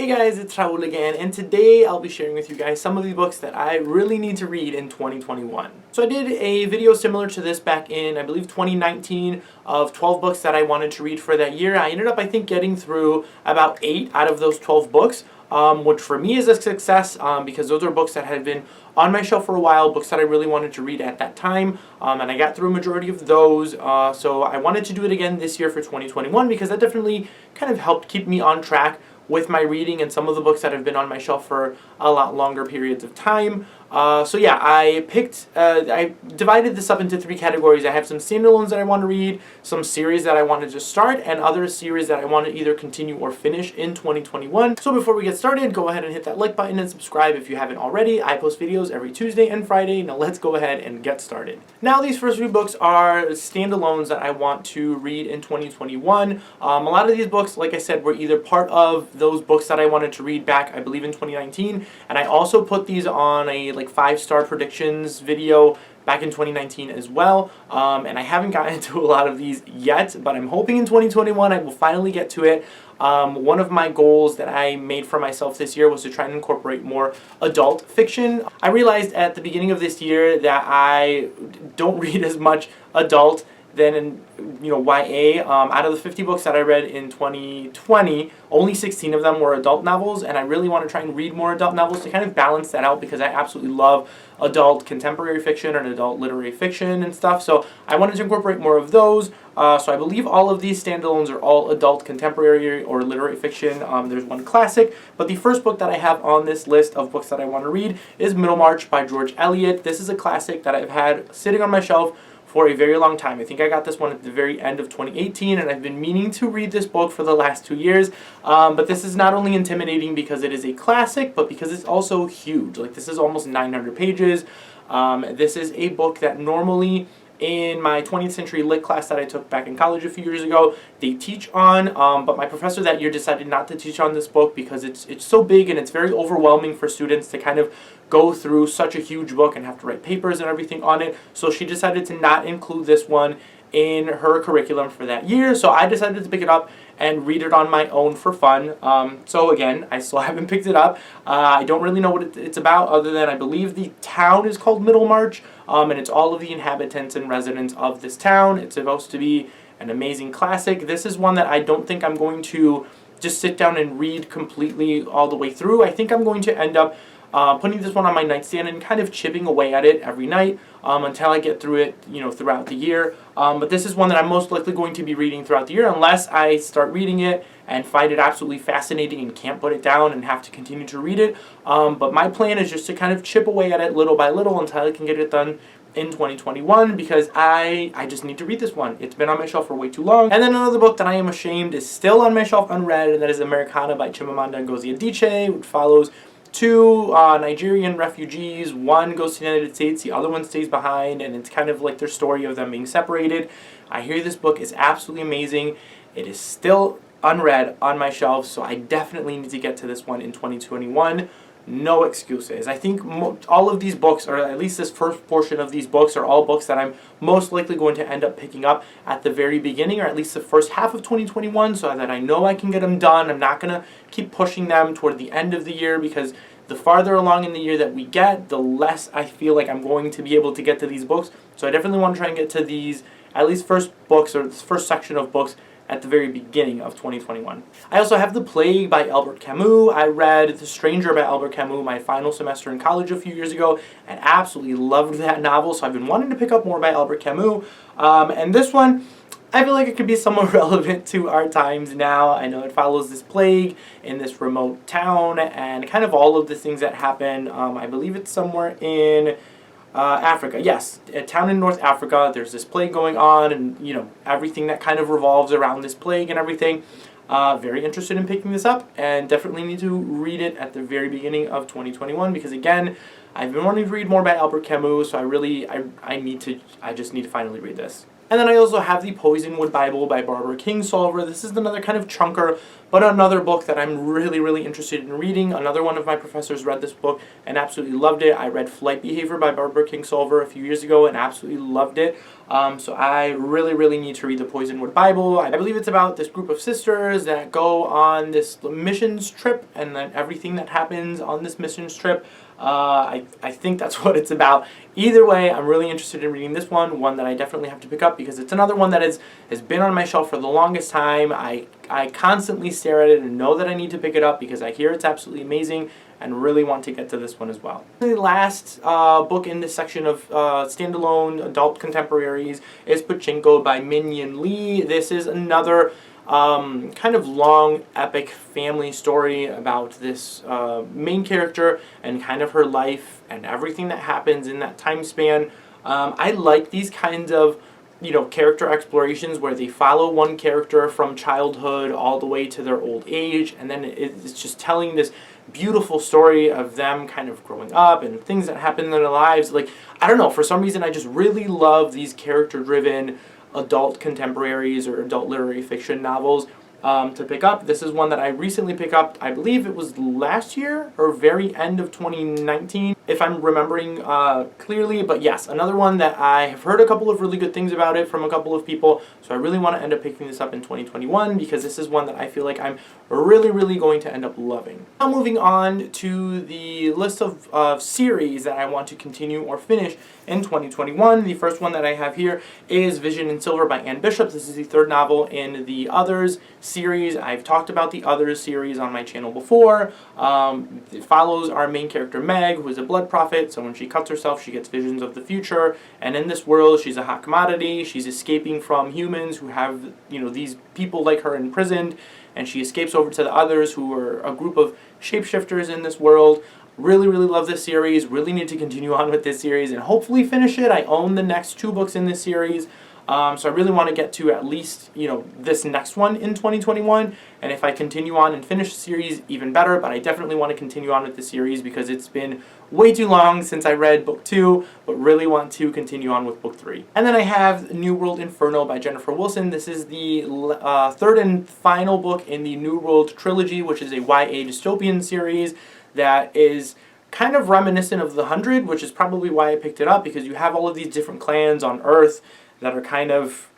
Hey guys, it's Raul again, and today I'll be sharing with you guys some of the books that I really need to read in 2021. So I did a video similar to this back in, I believe, 2019 of 12 books that I wanted to read for that year. I ended up, I think, getting through about 8 out of those 12 books, which for me is a success because those are books that had been on my shelf for a while, books that I really wanted to read at that time, and I got through a majority of those, so I wanted to do it again this year for 2021 because that definitely kind of helped keep me on track with my reading and some of the books that have been on my shelf for a lot longer periods of time. So yeah, I divided this up into 3 categories. I have some standalones that I want to read, some series that I wanted to start, and other series that I want to either continue or finish in 2021. So before we get started, go ahead and hit that like button and subscribe if you haven't already. I post videos every Tuesday and Friday. Now let's go ahead and get started. Now these first 3 books are standalones that I want to read in 2021. A lot of these books, like I said, were either part of those books that I wanted to read back, I believe, in 2019, and I also put these on a 5-star predictions video back in 2019 as well, and I haven't gotten into a lot of these yet, but I'm hoping in 2021 I will finally get to it. One of my goals that I made for myself this year was to try and incorporate more adult fiction. I realized at the beginning of this year that I don't read as much adult than in YA. Out of the 50 books that I read in 2020, only 16 of them were adult novels, and I really want to try and read more adult novels to kind of balance that out because I absolutely love adult contemporary fiction and adult literary fiction and stuff, so I wanted to incorporate more of those. So I believe all of these standalones are all adult contemporary or literary fiction. There's one classic, but the first book that I have on this list of books that I want to read is Middlemarch by George Eliot. This is a classic that I've had sitting on my shelf for a very long time. I think I got this one at the very end of 2018, and I've been meaning to read this book for the last 2 years. But this is not only intimidating because it is a classic, but because it's also huge. This is almost 900 pages. This is a book that normally in my 20th century lit class that I took back in college a few years ago, they teach on, but my professor that year decided not to teach on this book because it's so big and it's very overwhelming for students to kind of go through such a huge book and have to write papers and everything on it. So she decided to not include this one in her curriculum for that year. So I decided to pick it up and read it on my own for fun. So again, I still haven't picked it up. I don't really know what it's about other than I believe the town is called Middlemarch, and it's all of the inhabitants and residents of this town. It's supposed to be an amazing classic. This is one that I don't think I'm going to just sit down and read completely all the way through. I think I'm going to end up putting this one on my nightstand and kind of chipping away at it every night until I get through it, throughout the year. But this is one that I'm most likely going to be reading throughout the year unless I start reading it and find it absolutely fascinating and can't put it down and have to continue to read it. But my plan is just to kind of chip away at it little by little until I can get it done in 2021 because I just need to read this one. It's been on my shelf for way too long. And then another book that I am ashamed is still on my shelf unread, and that is Americana by Chimamanda Ngozi Adichie, which follows 2 Nigerian refugees. One goes to the United States, the other one stays behind, and it's kind of like their story of them being separated. I hear this book is absolutely amazing. It is still unread on my shelf, so I definitely need to get to this one in 2021. No excuses. I think all of these books, or at least this first portion of these books, are all books that I'm most likely going to end up picking up at the very beginning, or at least the first half of 2021, so that I know I can get them done. I'm not going to keep pushing them toward the end of the year because the farther along in the year that we get, the less I feel like I'm going to be able to get to these books. So I definitely want to try and get to these, at least first books, or this first section of books, at the very beginning of 2021. I also have The Plague by Albert Camus. I read The Stranger by Albert Camus my final semester in college a few years ago and absolutely loved that novel, so I've been wanting to pick up more by Albert Camus. And this one, I feel like it could be somewhat relevant to our times now. I know it follows this plague in this remote town and kind of all of the things that happen. I believe it's somewhere in Africa. Yes, a town in North Africa. There's this plague going on, and everything that kind of revolves around this plague and everything. Very interested in picking this up, and definitely need to read it at the very beginning of 2021 because again, I've been wanting to read more by Albert Camus, so I just need to finally read this. And then I also have the Poisonwood Bible by Barbara Kingsolver. This is another kind of chunker, but another book that I'm really, really interested in reading. Another one of my professors read this book and absolutely loved it. I read Flight Behavior by Barbara Kingsolver a few years ago and absolutely loved it. So I really need to read the Poisonwood Bible. I believe it's about this group of sisters that go on this missions trip, and then everything that happens on this missions trip. I think that's what it's about. Either way, I'm really interested in reading this one that I definitely have to pick up because it's another one that has been on my shelf for the longest time. I constantly stare at it and know that I need to pick it up because I hear it's absolutely amazing and really want to get to this one as well. The last book in this section of standalone adult contemporaries is Pachinko by Min Yin Lee. This is another kind of long, epic family story about this main character and kind of her life and everything that happens in that time span. I like these kinds of character explorations where they follow one character from childhood all the way to their old age, and then it's just telling this beautiful story of them kind of growing up and things that happen in their lives. Like, I don't know, for some reason I just really love these character-driven adult contemporaries or adult literary fiction novels to pick up. This is one that I recently picked up. I believe it was last year or very end of 2019, if I'm remembering clearly. But yes, another one that I have heard a couple of really good things about it from a couple of people. So I really want to end up picking this up in 2021 because this is one that I feel like I'm really going to end up loving. Now moving on to the list of series that I want to continue or finish in 2021. The first one that I have here is Vision in Silver by Anne Bishop. This is the third novel in the Others series. I've talked about the Others series on my channel before. It follows our main character Meg, who is a blood prophet. So when she cuts herself, she gets visions of the future. And in this world, she's a hot commodity. She's escaping from humans who have, these people like her imprisoned. And she escapes over to the Others, who are a group of shapeshifters in this world. Really love this series. Really need to continue on with this series and hopefully finish it. I own the next 2 books in this series. So I really want to get to at least, this next one in 2021. And if I continue on and finish the series, even better. But I definitely want to continue on with the series because it's been way too long since I read book 2, but really want to continue on with book 3. And then I have New World Inferno by Jennifer Wilson. This is the third and final book in the New World trilogy, which is a YA dystopian series that is kind of reminiscent of The 100, which is probably why I picked it up, because you have all of these different clans on Earth that are kind of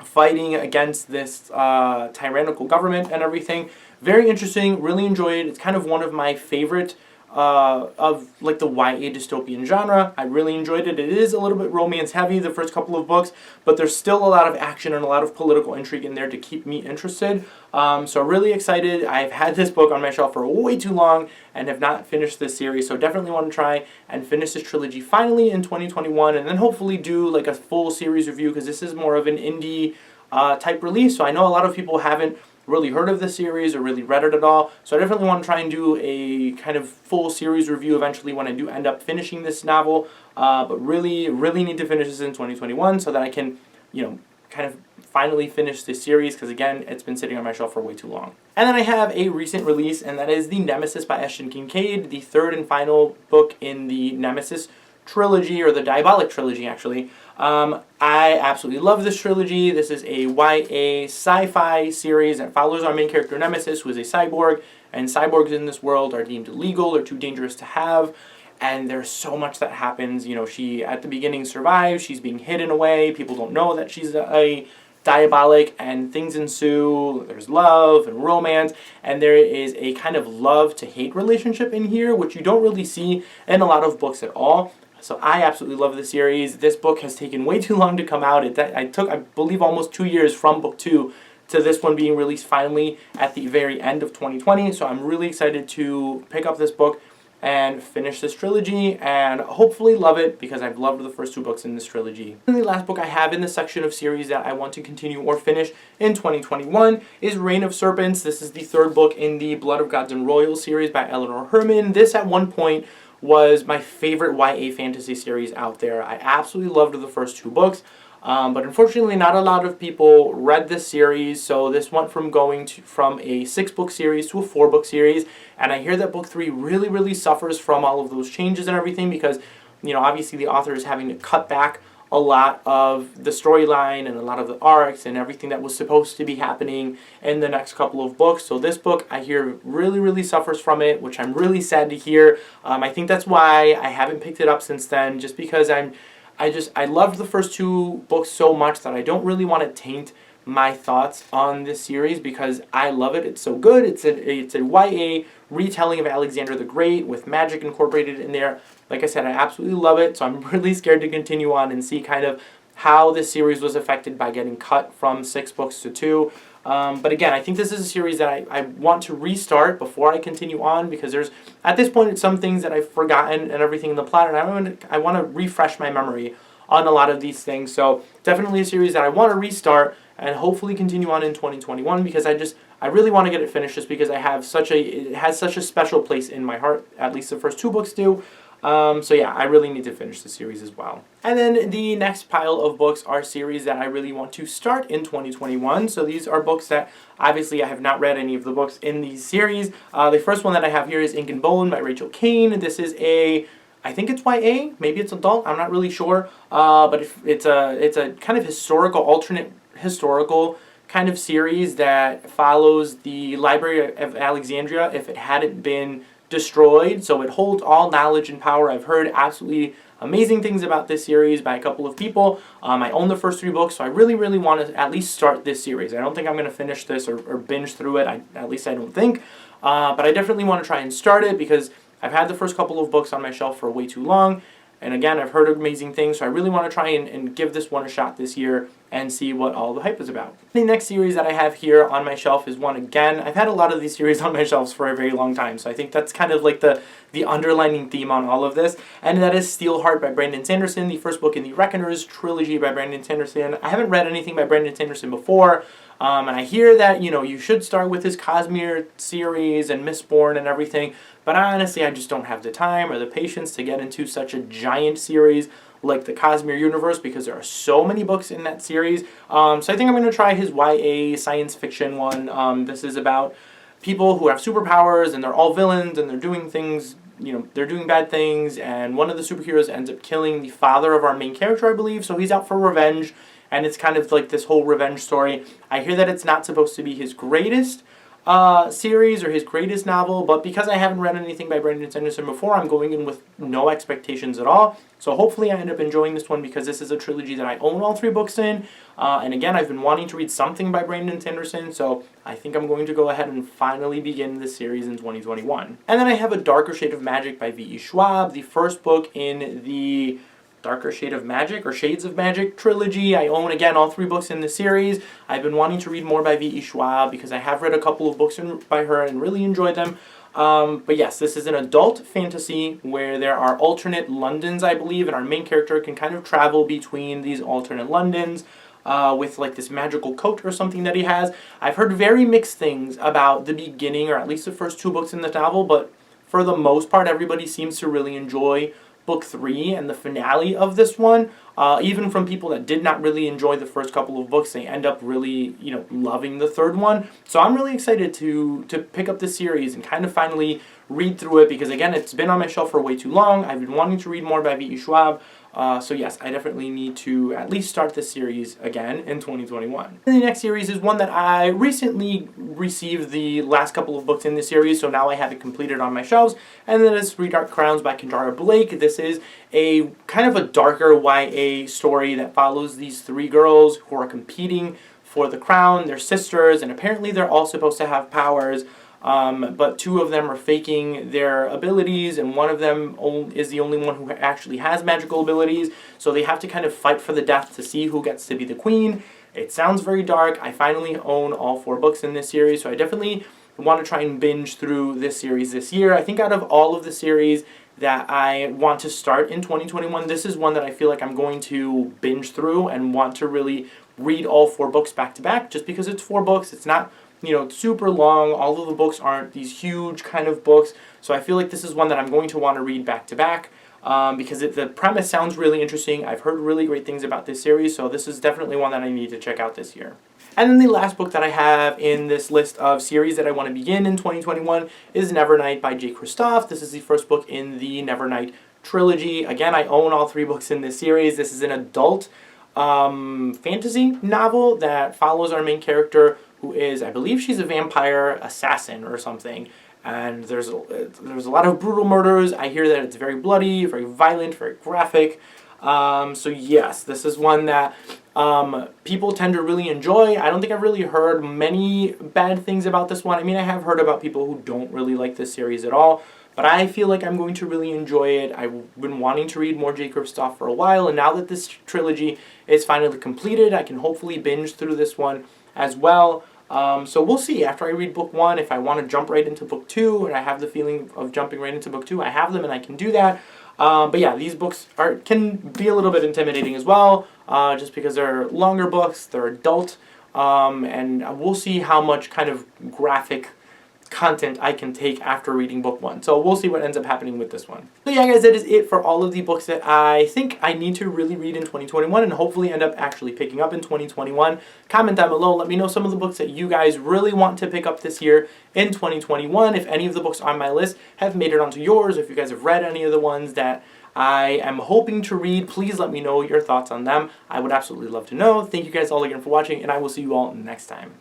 fighting against this tyrannical government and everything. Very interesting, really enjoyed it. It's kind of one of my favorite of like the YA dystopian genre. I really enjoyed it. It is a little bit romance heavy, the first couple of books, but there's still a lot of action and a lot of political intrigue in there to keep me interested. So really excited. I've had this book on my shelf for way too long and have not finished this series, so definitely want to try and finish this trilogy finally in 2021, and then hopefully do like a full series review, because this is more of an indie type release. So I know a lot of people haven't really heard of this series or really read it at all. So I definitely want to try and do a kind of full series review eventually when I do end up finishing this novel. But really need to finish this in 2021 so that I can, kind of finally finish this series, because again, it's been sitting on my shelf for way too long. And then I have a recent release, and that is The Nemesis by Ashton Kincaid, the third and final book in the Nemesis trilogy, or the Diabolic trilogy actually. I absolutely love this trilogy. This is a YA sci-fi series that follows our main character Nemesis, who is a cyborg, and cyborgs in this world are deemed illegal or too dangerous to have. And there's so much that happens. She at the beginning survives, she's being hidden away, people don't know that she's a diabolic, and things ensue. There's love and romance, and there is a kind of love to hate relationship in here, which you don't really see in a lot of books at all. So I absolutely love this series. This book has taken way too long to come out. I believe, almost 2 years from book 2 to this one being released finally at the very end of 2020. So I'm really excited to pick up this book and finish this trilogy and hopefully love it, because I've loved the first 2 books in this trilogy. And the last book I have in this section of series that I want to continue or finish in 2021 is Reign of Serpents. This is the third book in the Blood of Gods and Royals series by Eleanor Herman. This at one point was my favorite YA fantasy series out there. I absolutely loved the first 2 books. But unfortunately, not a lot of people read this series, so this went from from a 6-book series to a 4-book series, and I hear that book 3 really suffers from all of those changes and everything, because, obviously the author is having to cut back a lot of the storyline and a lot of the arcs and everything that was supposed to be happening in the next couple of books. So this book, I hear, really suffers from it, which I'm really sad to hear. I think that's why I haven't picked it up since then, just because I loved the first two books so much that I don't really want to taint my thoughts on this series because I love it. It's so good. It's a YA retelling of Alexander the Great with magic incorporated in there. Like I said, I absolutely love it, so I'm really scared to continue on and see kind of how this series was affected by getting cut from 6 books to 2. But again, I think this is a series that I want to restart before I continue on because there's, at this point, some things that I've forgotten and everything in the plot, and I want to refresh my memory on a lot of these things. So definitely a series that I want to restart and hopefully continue on in 2021 because I really want to get it finished just because it has such a special place in my heart, at least the first 2 books do. So yeah, I really need to finish the series as well. And then the next pile of books are series that I really want to start in 2021. So these are books that obviously I have not read any of the books in these series. The first one that I have here is Ink and Bone by Rachel Caine. This is I think it's YA, maybe it's adult, I'm not really sure. But it's a kind of alternate historical kind of series that follows the Library of Alexandria if it hadn't been destroyed. So it holds all knowledge and power. I've heard absolutely amazing things about this series by a couple of people. I own the first 3 books, so I really, really want to at least start this series. I don't think I'm going to finish this or binge through it, at least I don't think. But I definitely want to try and start it because I've had the first couple of books on my shelf for way too long. And again, I've heard amazing things, so I really want to try and give this one a shot this year and see what all the hype is about. The next series that I have here on my shelf is one, again, I've had a lot of these series on my shelves for a very long time, so I think that's kind of like the underlining theme on all of this, and that is Steelheart by Brandon Sanderson, the first book in the Reckoners trilogy by Brandon Sanderson. I haven't read anything by Brandon Sanderson before, and I hear that, you should start with his Cosmere series and Mistborn and everything, but honestly, I just don't have the time or the patience to get into such a giant series like the Cosmere universe because there are so many books in that series. So I think I'm going to try his YA science fiction one. This is about people who have superpowers and they're all villains and they're doing things, they're doing bad things, and one of the superheroes ends up killing the father of our main character, I believe, so he's out for revenge, and it's kind of like this whole revenge story. I hear that it's not supposed to be his greatest series or his greatest novel, but because I haven't read anything by Brandon Sanderson before, I'm going in with no expectations at all. So hopefully I end up enjoying this one because this is a trilogy that I own all 3 books in. And again, I've been wanting to read something by Brandon Sanderson, so I think I'm going to go ahead and finally begin this series in 2021. And then I have A Darker Shade of Magic by V.E. Schwab, the first book in the Darker Shade of Magic or Shades of Magic trilogy. I own, again, all 3 books in the series. I've been wanting to read more by V.E. Schwab because I have read a couple of books by her and really enjoyed them. But yes, this is an adult fantasy where there are alternate Londons, I believe, and our main character can kind of travel between these alternate Londons with like this magical coat or something that he has. I've heard very mixed things about the beginning, or at least the first 2 books in the novel, but for the most part, everybody seems to really enjoy book 3 and the finale of this one. Even from people that did not really enjoy the first couple of books, they end up really, loving the 3rd one. So I'm really excited to pick up this series and kind of finally read through it because, again, it's been on my shelf for way too long. I've been wanting to read more by V.E. Schwab. So yes, I definitely need to at least start this series again in 2021. And the next series is one that I recently received the last couple of books in the series, so now I have it completed on my shelves, and that is Three Dark Crowns by Kendara Blake. This is a kind of a darker YA story that follows these 3 girls who are competing for the crown. They're sisters, and apparently they're all supposed to have powers. But 2 of them are faking their abilities, and one of them is the only one who actually has magical abilities, so they have to kind of fight for the death to see who gets to be the queen. It sounds very dark. I finally own all 4 books in this series, so I definitely want to try and binge through this series this year. I think out of all of the series that I want to start in 2021, this is one that I feel like I'm going to binge through and want to really read all 4 books back to back, just because it's 4 books. It's not super long. All of the books aren't these huge kind of books. So I feel like this is one that I'm going to want to read back to back because the premise sounds really interesting. I've heard really great things about this series, so this is definitely one that I need to check out this year. And then the last book that I have in this list of series that I want to begin in 2021 is Nevernight by Jay Kristoff. This is the first book in the Nevernight trilogy. Again, I own all 3 books in this series. This is an adult fantasy novel that follows our main character, who is, I believe she's a vampire assassin or something, and there's a lot of brutal murders. I hear that it's very bloody, very violent, very graphic. So yes, this is one that people tend to really enjoy. I don't think I've really heard many bad things about this one. I mean, I have heard about people who don't really like this series at all, but I feel like I'm going to really enjoy it. I've been wanting to read more J. Kristoff for a while, and now that this trilogy is finally completed, I can hopefully binge through this one as well. So we'll see after I read book 1 if I want to jump right into book 2, and I have the feeling of jumping right into book 2. I have them and I can do that. But yeah, these books can be a little bit intimidating as well, just because they're longer books, they're adult, and we'll see how much kind of graphic content I can take after reading book 1. So we'll see what ends up happening with this one. So yeah guys, that is it for all of the books that I think I need to really read in 2021 and hopefully end up actually picking up in 2021. Comment down below, let me know some of the books that you guys really want to pick up this year in 2021. If any of the books on my list have made it onto yours, if you guys have read any of the ones that I am hoping to read, please let me know your thoughts on them. I would absolutely love to know. Thank you guys all again for watching, and I will see you all next time.